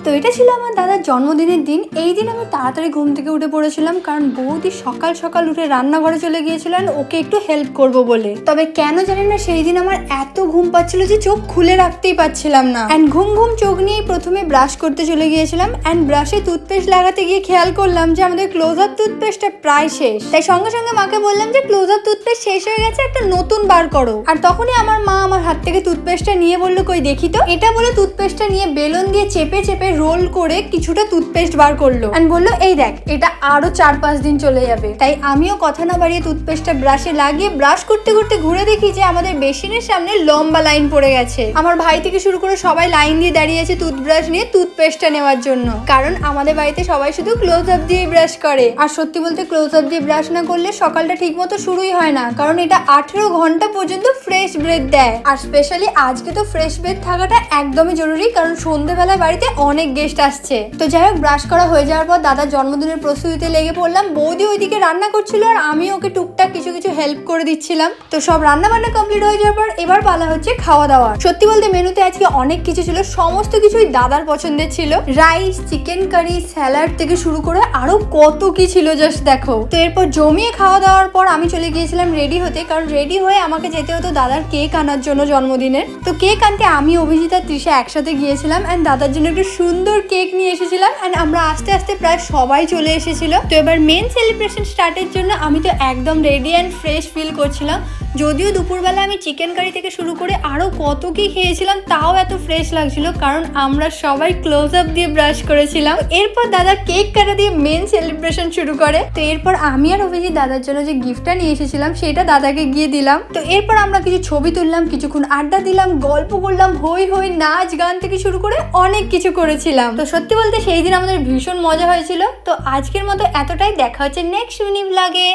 তো এটা ছিল আমার দাদার জন্মদিনের দিন। এই দিন আমি তাড়াতাড়ি ঘুম থেকে উঠে পড়েছিলাম, কারণ বৌদি সকাল সকাল উঠে রান্নাঘরে চলে গিয়েছিলেন ওকে একটু হেল্প করব বলে। তবে কেন জানি না সেই দিন আমার এত ঘুম পাচ্ছিল যে চোখ খুলে রাখতেই পাচ্ছিলাম না। অ্যান্ড ঘুম ঘুম চোখ নিয়ে প্রথমে ব্রাশ করতে চলে গিয়েছিলাম, অ্যান্ড ব্রাশে টুথপেস্ট লাগাতে গিয়ে খেয়াল করলাম যে আমাদের ক্লোজ আপ টুথপেস্টটা প্রায় শেষ। তাই সঙ্গে সঙ্গে মাকে বললাম যে ক্লোজ আপ টুথপেস্ট শেষ হয়ে গেছে, একটা নতুন বার করো। আর তখনই আমার মা আমার হাত থেকে টুথপেস্টটা নিয়ে বললো, কই দেখি তো। এটা বলে টুথপেস্টটা নিয়ে বেলুন দিয়ে চেপে চেপে রোল করে কিছুটা টুথপেস্ট বার করলো, এন্ড বললো এই দেখ এটা আরো 4-5 দিন চলে যাবে। তাই আমিও কথা না বাড়িয়ে টুথপেস্টটা ব্রাশে লাগিয়ে ব্রাশ করতে করতে ঘুরে দেখি যে আমাদের বেসিনের সামনে লম্বা লাইন পড়ে গেছে। আমার ভাই থেকে শুরু করে সবাই লাইন দিয়ে দাঁড়িয়ে আছে টুথব্রাশ নিয়ে টুথপেস্টটা নেওয়ার জন্য, কারণ আমাদের বাড়িতে সবাই শুধু ক্লোজ আপ দিয়ে ব্রাশ করে। আর সত্যি বলতে ক্লোজ আপ দিয়ে ব্রাশ না করলে সকালটা ঠিক মতো শুরুই হয় না, কারণ এটা 18 ঘন্টা পর্যন্ত ফ্রেশ ব্রেথ দেয়। আর স্পেশালি আজকে তো ফ্রেশ ব্রেথ থাকাটা একদমই জরুরি, কারণ সন্ধ্যেবেলা বাড়িতে অনেক গেস্ট আসছে। তো যাই হোক, ব্রাশ করা হয়ে যাওয়ার পর দাদার জন্মদিনের প্রস্তুতিতে লেগে পড়লাম। বৌদি ওইদিকে রান্না করছিল আর আমি ওকে টুকটাক কিছু কিছু হেল্প করে দিচ্ছিলাম। তো সব রান্না বান্না কমপ্লিট হয়ে যাওয়ার পর এবার পালা হচ্ছে খাওয়া দাওয়া। সত্যি বলতে মেনুতে আজকে অনেক কিছু ছিল, সমস্ত কিছুই দাদার পছন্দের ছিল। রাইস, চিকেন কারি, স্যালাড থেকে শুরু করে আরো কত কি ছিল, জাস্ট দেখো। তো এরপর জমিয়ে খাওয়া দাওয়ার পর আমি চলে গিয়েছিলাম রেডি হতে, কারণ রেডি হয়ে আমাকে যেতে হতো দাদার কেক আনার জন্য জন্মদিনের। তো কেক আনতে আমি, অভিজিৎ আর তৃষা একসাথে গিয়েছিলাম, অ্যান্ড দাদার জন্য একটু সুন্দর কেক নিয়ে এসেছিলাম। অ্যান্ড আমরা আস্তে আস্তে প্রায় সবাই চলে এসেছিল। তো এবার মেন সেলিব্রেশন স্টার্টের জন্য আমি তো একদম রেডি অ্যান্ড ফ্রেশ ফিল করছিলাম। যদিও দুপুরবেলা আমি চিকেন কারি থেকে শুরু করে আরো কত কি খেয়েছিলাম, তাও এত ফ্রেশ লাগছিল, কারণ আমরা সবাই ক্লোজ আপ দিয়ে ব্রাশ করেছিলাম। এরপর দাদা কেক কাটা দিয়ে মেন সেলিব্রেশন শুরু করে। তো এরপর আমি আর অভিজিৎ দাদার জন্য যে গিফটটা নিয়ে এসেছিলাম সেটা দাদাকে গিয়ে দিলাম। তো এরপর আমরা কিছু ছবি তুললাম, কিছুক্ষণ আড্ডা দিলাম, গল্প করলাম, হই হই নাচ গান থেকে শুরু করে অনেক কিছু করেছিলাম। তো সত্যি বলতে সেই দিন আমাদের ভীষণ মজা হয়েছিল। তো আজকের মতো এতটাই, দেখা হচ্ছে নেক্সট মিনি ব্লগে।